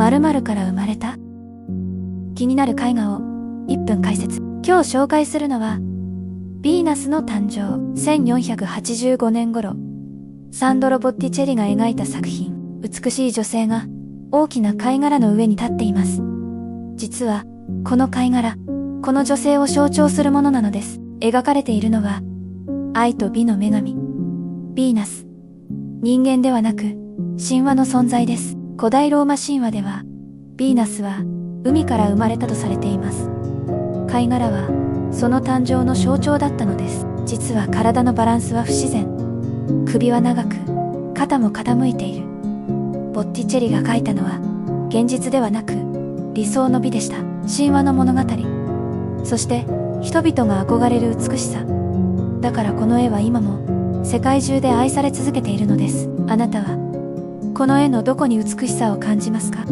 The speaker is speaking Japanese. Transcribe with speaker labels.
Speaker 1: 〇〇から生まれた？気になる絵画を1分解説。今日紹介するのは、ヴィーナスの誕生。1485年頃、サンドロ・ボッティチェリが描いた作品。美しい女性が大きな貝殻の上に立っています。実は、この貝殻、この女性を象徴するものなのです。描かれているのは、愛と美の女神、ヴィーナス。人間ではなく、神話の存在です。古代ローマ神話では、ヴィーナスは海から生まれたとされています。貝殻は、その誕生の象徴だったのです。実は体のバランスは不自然。首は長く、肩も傾いている。ボッティチェリが描いたのは、現実ではなく、理想の美でした。神話の物語。そして、人々が憧れる美しさ。だからこの絵は今も、世界中で愛され続けているのです。あなたは、この絵のどこに美しさを感じますか？